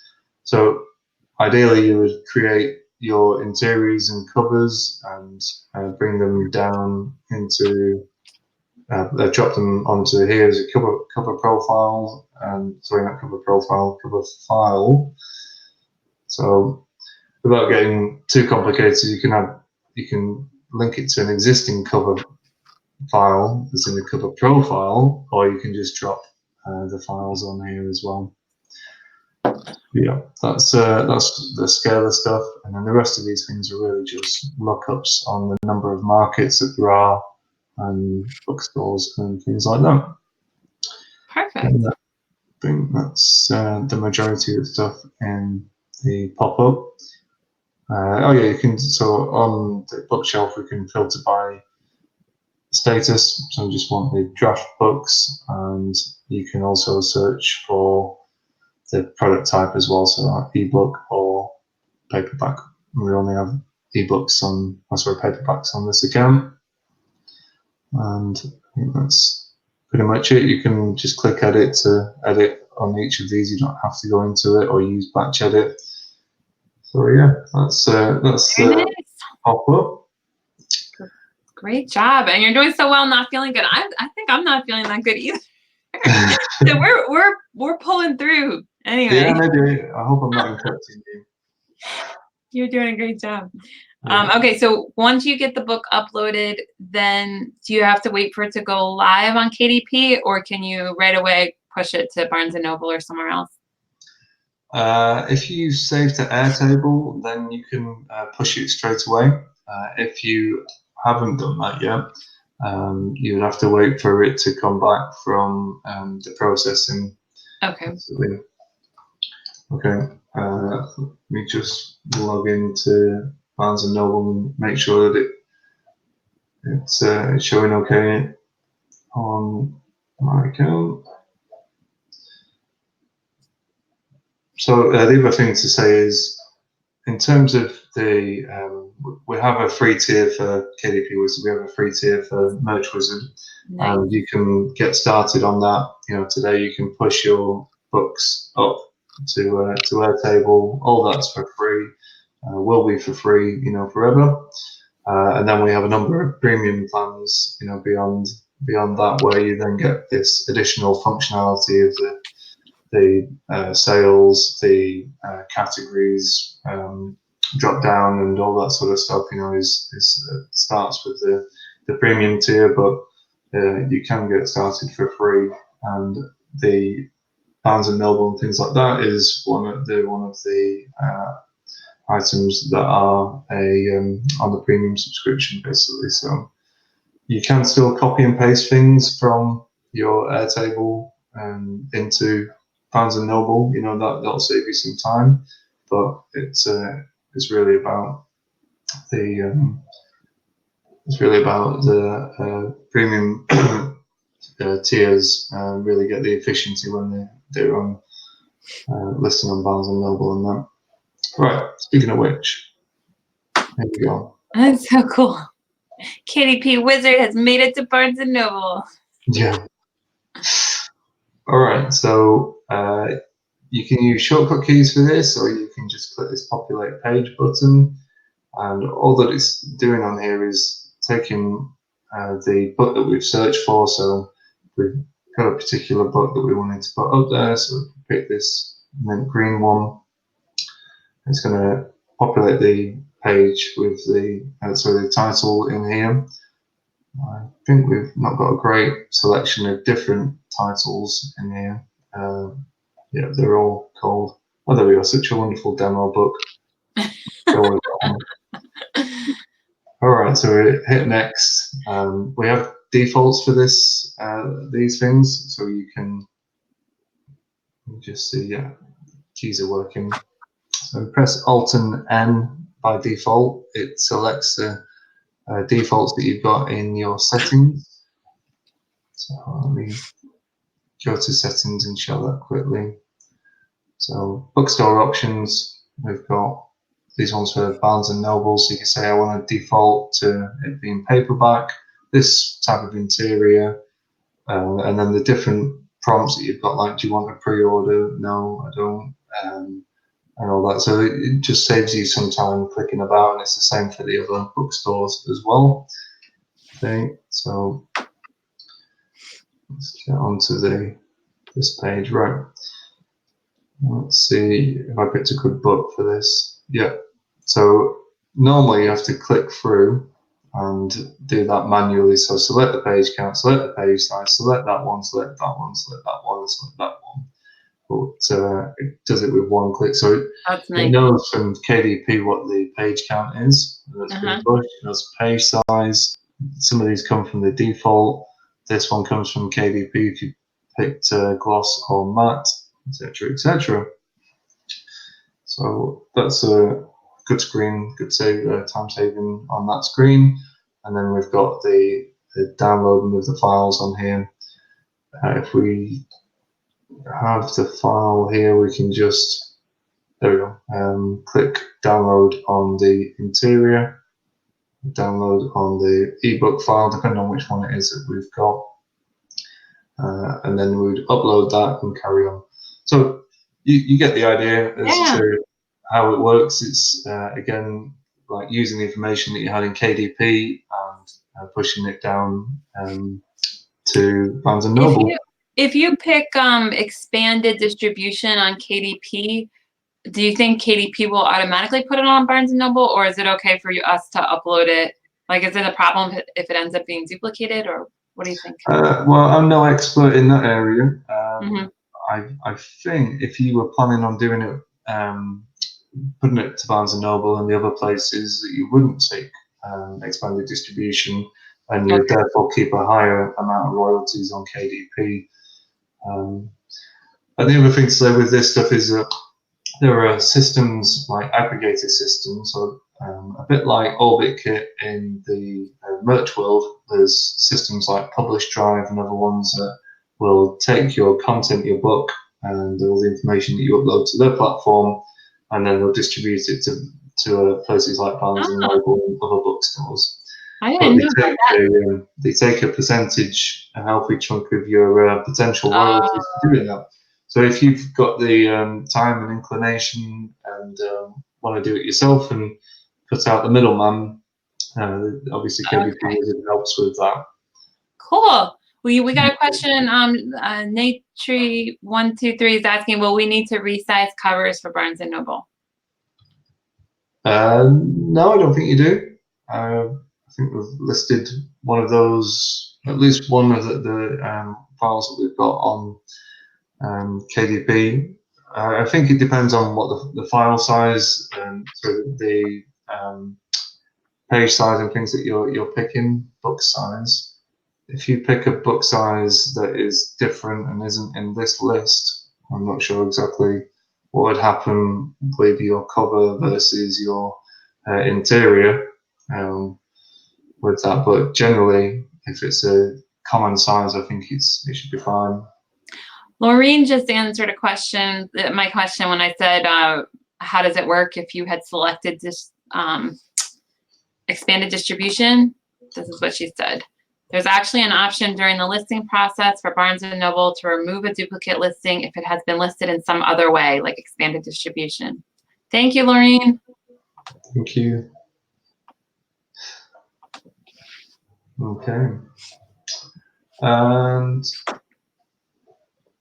So ideally, you would create your interiors and covers and bring them down into drop them onto here as a cover profile, and sorry, not cover profile, cover file. So without getting too complicated, you can link it to an existing cover file that's in the cover profile, or you can just drop the files on here as well. Yeah, that's the Scalar stuff, and then the rest of these things are really just lookups on the number of markets that there are and bookstores and things like that. Perfect. And I think that's the majority of the stuff in the pop-up. Oh yeah, you can. So on the bookshelf, we can filter by status. So we just want the draft books, and you can also search for the product type as well, so like ebook or paperback. We only have ebooks on, paperbacks on this account, and I think that's pretty much it. You can just click edit to edit on each of these. You don't have to go into it or use batch edit. So yeah, that's Nice. pop up. Great job, and you're doing so well. Not feeling good. I think I'm not feeling that good either. So we're pulling through. Anyway. Yeah, maybe. I hope I'm not interrupting you. You're doing a great job. Yeah. Okay, so once you get the book uploaded, then do you have to wait for it to go live on KDP, or can you right away push it to Barnes & Noble or somewhere else? If you save to Airtable, then you can push it straight away. If you haven't done that yet, you would have to wait for it to come back from the processing. Okay. Okay. Let me just log into Barnes & Noble and make sure that it's showing okay on my account. So the other thing to say is, in terms of the, we have a free tier for KDP Wizard, we have a free tier for Merch Wizard, Nice. and you can get started on that. You know, today you can push your books up to Airtable. All that's for free. Will be for free, forever. And then we have a number of premium plans, beyond that, where you then get this additional functionality of the sales, the categories, drop down, and all that sort of stuff. Starts with the premium tier, but you can get started for free. And the Barnes and Noble and things like that is one of the items that are on the premium subscription, basically. So you can still copy and paste things from your Airtable into Barnes and Noble. That'll save you some time, but it's really about the premium tiers. Really get the efficiency when they're on listing on Barnes and Noble and that. Right. Speaking of which, there you go. That's so cool. KDP Wizard has made it to Barnes and Noble. Yeah. All right. So you can use shortcut keys for this, or you can just click this populate page button, and all that it's doing on here is taking the book that we've searched for. So we've got a particular book that we wanted to put up there, so we can pick this mint green one. It's going to populate the page with the title in here. I think we've not got a great selection of different titles in here. Yeah, they're all called, oh, there we go, Such a Wonderful Demo Book. Go with that one. All right, so we hit next. We have defaults for these things, so you can just see, yeah, keys are working. So press Alt and N by default. It selects the defaults that you've got in your settings. So let me go to settings and show that quickly. So bookstore options, we've got these ones for Barnes and Noble. So you can say I want to default to it being paperback, this type of interior, and then the different prompts that you've got, like, do you want a pre-order? No, I don't. And all that. So it just saves you some time clicking about, and it's the same for the other bookstores as well. Okay, so let's get onto this page. Right. Let's see if I picked a good book for this. Yeah. So normally you have to click through and do that manually. So select the page count, select the page size, select that one, select that one, select that one, select that one. But it does it with one click. So it knows from KDP what the page count is that's been pushed. It knows page size. Some of these come from the default. This one comes from KDP if you picked gloss or matte, etc., etc. So that's a good screen, good time saving on that screen. And then we've got the downloading of the files on here. If we have the file here, we can just, there we go, click download on the interior, download on the ebook file, depending on which one it is that we've got, and then we'd upload that and carry on. So you get the idea as to how it works. It's again, like using the information that you had in KDP and pushing it down to Barnes and Noble. If you pick expanded distribution on KDP, do you think KDP will automatically put it on Barnes & Noble, or is it okay for us to upload it? Like, is it a problem if it ends up being duplicated, or what do you think? Well, I'm no expert in that area. I think if you were planning on doing it, putting it to Barnes & Noble and the other places, that you wouldn't take expanded distribution, and you would therefore keep a higher amount of royalties on KDP. And the other thing to say with this stuff is that there are systems like aggregator systems, so a bit like OrbitKit in the merch world. There's systems like Publish Drive and other ones that will take your content, your book, and all the information that you upload to their platform, and then they'll distribute it to places like Barnes and Noble and other bookstores. I didn't know about that. They take a percentage, a healthy chunk of your potential royalties for doing that. So if you've got the time and inclination and want to do it yourself and cut out the middleman, obviously KDP Wizard helps with that. Cool. We got a question. Natri123 is asking, will we need to resize covers for Barnes & Noble? No, I don't think you do. I think we've listed one of those, at least one of the files that we've got on KDP. I think it depends on what the file size and so the page size and things that you're picking, book size. If you pick a book size that is different and isn't in this list, I'm not sure exactly what would happen with your cover versus your interior with that. But generally, if it's a common size, I think it should be fine. Laureen just answered a question, my question, when I said, how does it work if you had selected this expanded distribution? This is what she said. There's actually an option during the listing process for Barnes & Noble to remove a duplicate listing if it has been listed in some other way, like expanded distribution. Thank you, Laureen. Thank you. Okay. And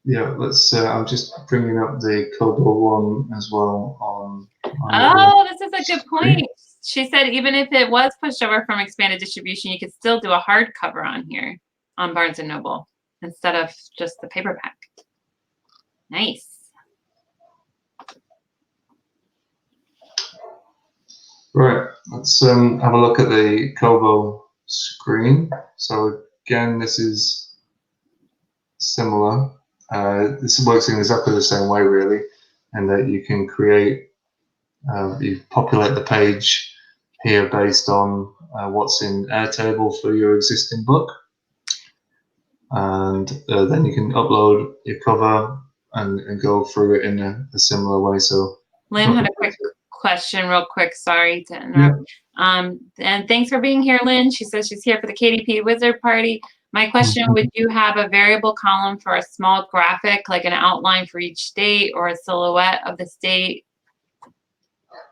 yeah, let's. I'm just bringing up the Kobo one as well on oh, this is a good point. She said even if it was pushed over from expanded distribution, you could still do a hardcover on here on Barnes & Noble instead of just the paperback. Nice. Right, let's have a look at the Kobo screen. So again, this is similar. This works in exactly the same way, really, and that you can create, you populate the page here based on what's in Airtable for your existing book, and then you can upload your cover and go through it in a similar way. So Lynn had a quick question real quick, sorry to interrupt. Yeah. And thanks for being here, Lynn. She says she's here for the KDP Wizard party. My question, would you have a variable column for a small graphic, like an outline for each state or a silhouette of the state?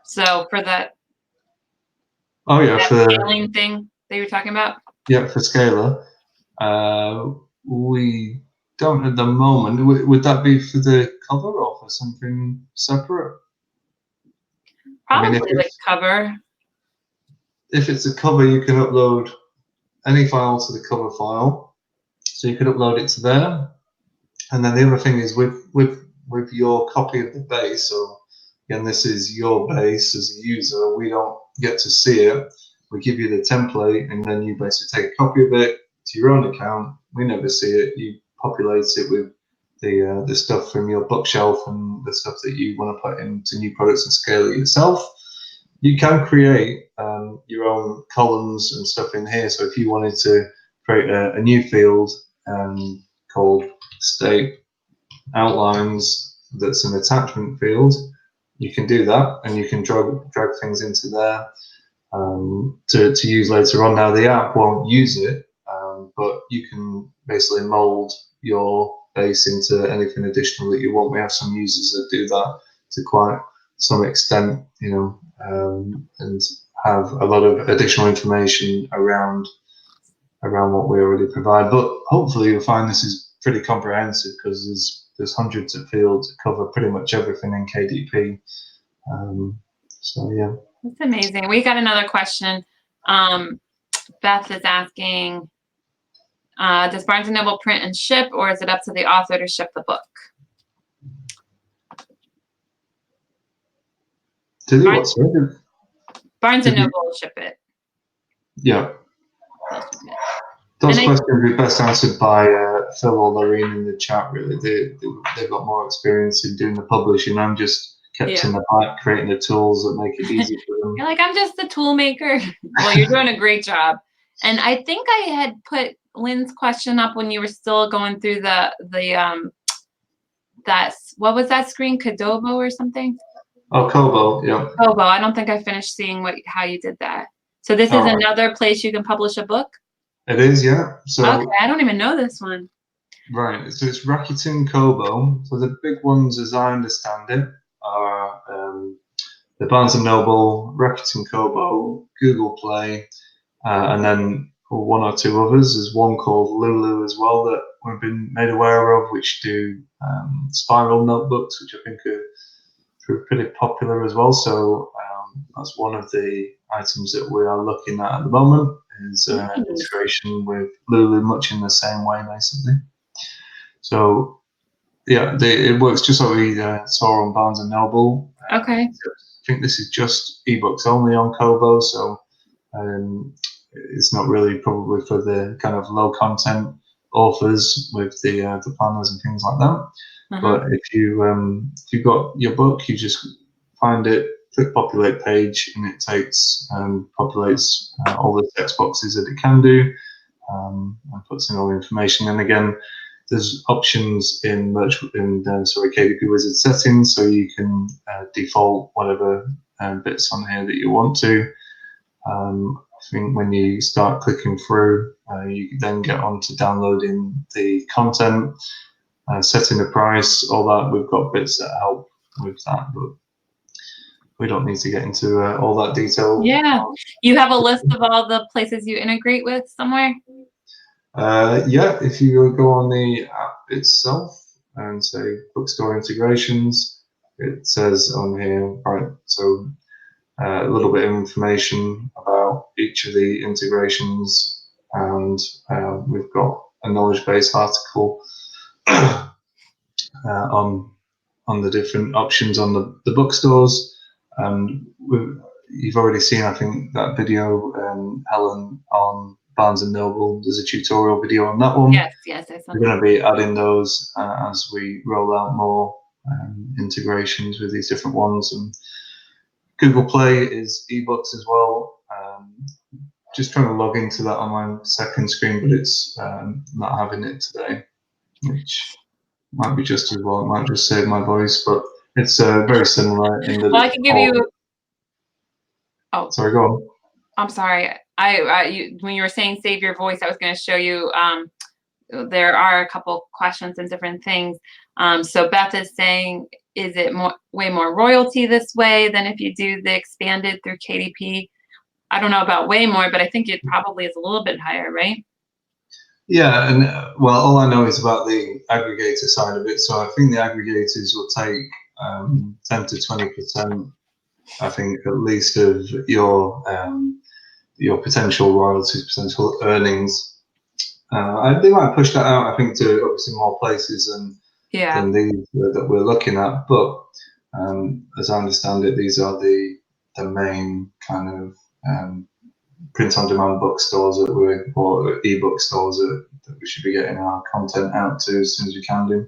So for the scaling thing that you were talking about? Yeah, for Scalar. We don't at the moment. Would that be for the cover or for something separate? Probably like cover. If it's a cover, you can upload any file to the cover file. So you could upload it to there. And then the other thing is with your copy of the base, so again, this is your base as a user, we don't get to see it. We give you the template and then you basically take a copy of it to your own account. We never see it. You populate it with the stuff from your bookshelf and the stuff that you want to put into new products and scale it yourself. You can create your own columns and stuff in here. So if you wanted to create a new field called state outlines, that's an attachment field, you can do that, and you can drag things into there to use later on. Now the app won't use it, but you can basically mold your base into anything additional that you want. We have some users that do that to quite some extent, you know, and have a lot of additional information around what we already provide. But hopefully you'll find this is pretty comprehensive, because there's hundreds of fields that cover pretty much everything in KDP. So yeah. That's amazing. We got another question. Beth is asking, does Barnes & Noble print and ship, or is it up to the author to ship the book? To do what, sorry? Barnes & Noble will ship it. Yeah. Those questions would be best answered by Phil or Lorraine in the chat, really. They've got more experience in doing the publishing. I'm just kept in the back creating the tools that make it easy for them. You're like, I'm just the tool maker. Well, you're doing a great job. And I think I had put Lynn's question up when you were still going through what was that screen? Kobo or something? Oh, Kobo, yeah. Kobo. I don't think I finished seeing how you did that. So this is another place you can publish a book? It is, yeah. So okay, I don't even know this one. Right, so it's Rakuten Kobo. So the big ones, as I understand it, are the Barnes & Noble, Rakuten Kobo, Google Play, and then one or two others. There's one called Lulu as well that we've been made aware of, which do spiral notebooks, which I think are pretty popular as well. So that's one of the items that we are looking at the moment, is integration with Lulu, much in the same way, basically. So yeah, it works just like we saw on Barnes and Noble. Okay. I think this is just ebooks only on Kobo, so it's not really probably for the kind of low content authors with the planners and things like that. But if you've got your book, you just find it, click populate page, and it takes populates all the text boxes that it can do, and puts in all the information. And again, there's options in KDP Wizard settings, so you can default whatever bits on here that you want to. I think when you start clicking through, you then get on to downloading the content, setting the price, all that. We've got bits that help with that, but we don't need to get into all that detail. Yeah, you have a list of all the places you integrate with somewhere? Yeah, if you go on the app itself and say bookstore integrations, it says on here, right, so a little bit of information about each of the integrations, and we've got a knowledge base article on the different options on the bookstores. You've already seen, I think, that video, Helen, on Barnes and Noble. There's a tutorial video on that one. Yes, I saw. We're going to be adding those as we roll out more integrations with these different ones. And Google Play is ebooks as well. Just trying to log into that on my second screen, but it's not having it today, which might be just as well. It might just save my voice, but it's very similar in that. Well, I can give you. Oh, sorry, go on. I'm sorry. When you were saying save your voice, I was going to show you. There are a couple questions and different things. So Beth is saying, is it way more royalty this way than if you do the expanded through KDP? I don't know about way more, but I think it probably is a little bit higher, right? Yeah, and well, all I know is about the aggregator side of it. So I think the aggregators will take 10 to 20%, I think, at least, of your potential royalties, potential earnings. They might push that out, I think, to obviously more places than these that we're looking at. But as I understand it, these are the main kind of print-on-demand bookstores or e-book stores that we should be getting our content out to as soon as we can do.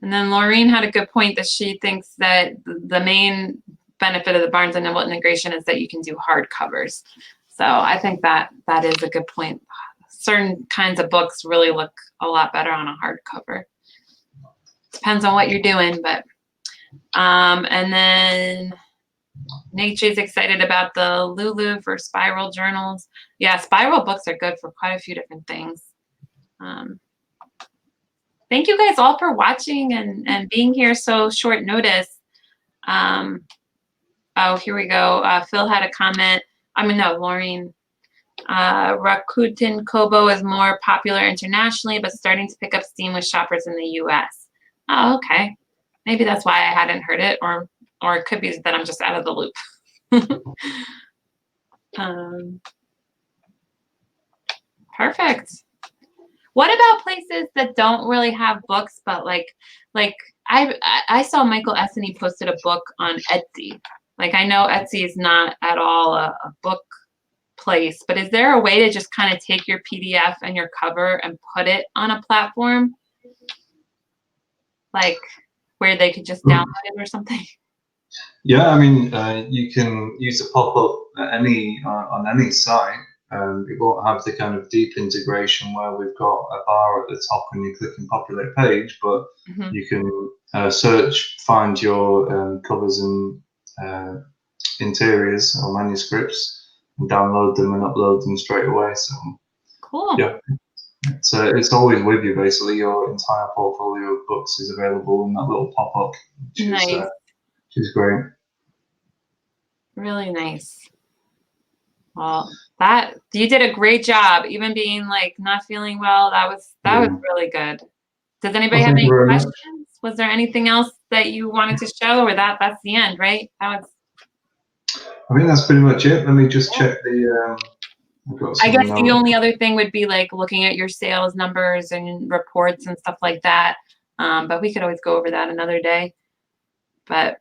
And then Laureen had a good point that she thinks that the main benefit of the Barnes & Noble integration is that you can do hardcovers. So I think that is a good point. Certain kinds of books really look a lot better on a hardcover. Depends on what you're doing, but and then Nature's excited about the Lulu for spiral journals. Yeah, spiral books are good for quite a few different things. Thank you guys all for watching and being here so short notice. Oh, here we go. Phil had a comment. Laureen. Rakuten Kobo is more popular internationally, but starting to pick up steam with shoppers in the US. Oh, okay. Maybe that's why I hadn't heard it, or it could be that I'm just out of the loop. Perfect. What about places that don't really have books, but like I saw Michael Essany posted a book on Etsy. Like, I know Etsy is not at all a book place, but is there a way to just kind of take your PDF and your cover and put it on a platform, like where they could just download it or something? Yeah, I mean, you can use a pop-up on any site. It won't have the kind of deep integration where we've got a bar at the top when you click and populate page, but you can search, find your covers and interiors or manuscripts, and download them and upload them straight away. So cool. Yeah, it's always with you, basically. Your entire portfolio of books is available in that little pop-up, which Nice. is great. Really nice. Well, that you did a great job, even being like not feeling well. That was really good. Does anybody have any questions? Was there anything else that you wanted to show, or that's the end, right? I think that's pretty much it. Let me just check the. I guess the only other thing would be like looking at your sales numbers and reports and stuff like that. But we could always go over that another day. But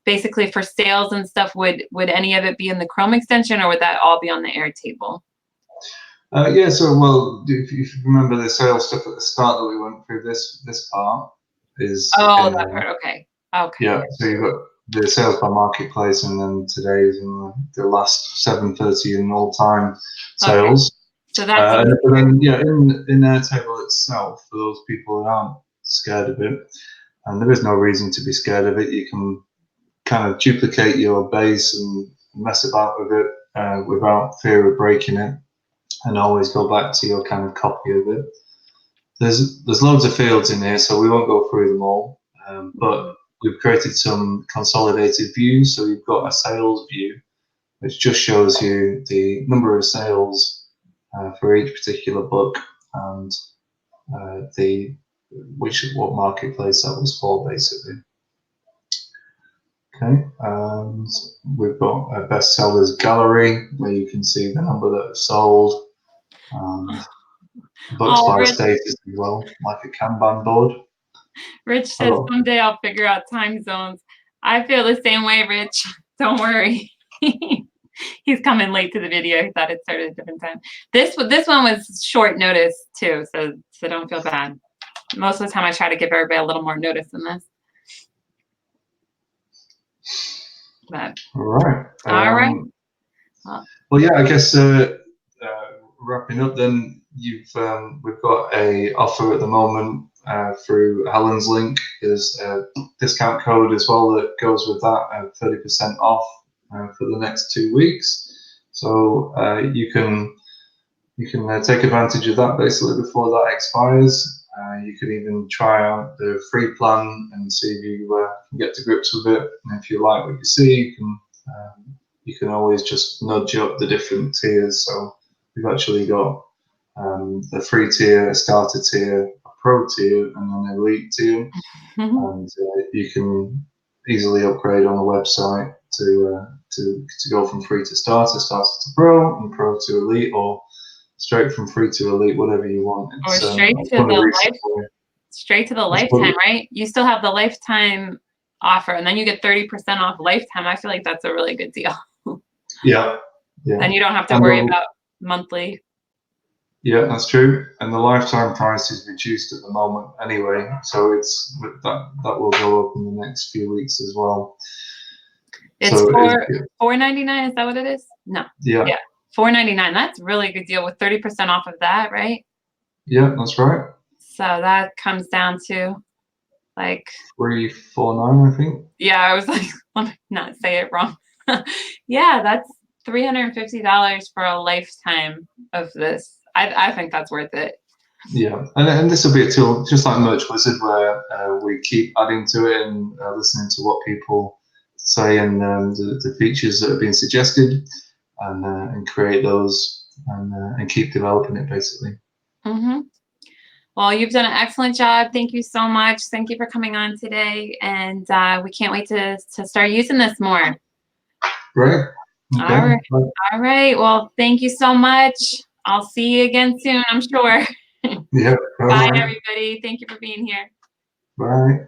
basically for sales and stuff, would any of it be in the Chrome extension, or would that all be on the Airtable? Yeah, so well, if you remember the sales stuff at the start that we went through, this part is that part. Okay. Yeah, so you've got the sales by marketplace, and then today is in the last 7:30 in all-time sales. So that's and then in Airtable itself, for those people who aren't scared of it, and there is no reason to be scared of it, you can kind of duplicate your base and mess about with it without fear of breaking it, and always go back to your kind of copy of it. There's loads of fields in here, so we won't go through them all, but we've created some consolidated views. So you've got a sales view, which just shows you the number of sales for each particular book, and what marketplace that was for, basically. Okay, and we've got a bestsellers gallery where you can see the number that have sold, and books by status as well, like a Kanban board. Rich says someday I'll figure out time zones. I feel the same way, Rich. Don't worry. He's coming late to the video. He thought it started at a different time. This one was short notice too, so don't feel bad. Most of the time I try to give everybody a little more notice than this. But all right. Well, yeah, I guess wrapping up then, we've got a offer at the moment through Helen's link. There's a discount code as well that goes with that, 30% off for the next 2 weeks. So you can take advantage of that basically before that expires. You could even try out the free plan and see if you can get to grips with it. And if you like what you see, you can always just nudge up the different tiers. So we've actually got the free tier, a starter tier, a pro tier, and an elite tier. And you can easily upgrade on the website to go from free to starter, starter to pro, and pro to elite, or straight from free to elite, whatever you want. Or straight to the lifetime, right? You still have the lifetime offer, and then you get 30% off lifetime. I feel like that's a really good deal. Yeah. And you don't have to worry about monthly. Yeah, that's true. And the lifetime price is reduced at the moment anyway, so that will go up in the next few weeks as well. It's $4.99. Is that what it is? No. Yeah. $4.99. That's a really good deal with 30% off of that, right? Yeah, that's right. So that comes down to like $349, I think. Yeah, I was like, let me not say it wrong. Yeah, that's $350 for a lifetime of this. I think that's worth it. Yeah, and this will be a tool just like Merch Wizard, where we keep adding to it and listening to what people say and the features that have been suggested, and create those and keep developing it basically. Well, you've done an excellent job. Thank you so much. Thank you for coming on today, and we can't wait to start using this more. Great. Okay. All right. Well, thank you so much. I'll see you again soon, I'm sure. Yeah. Bye, everybody. Thank you for being here. Bye.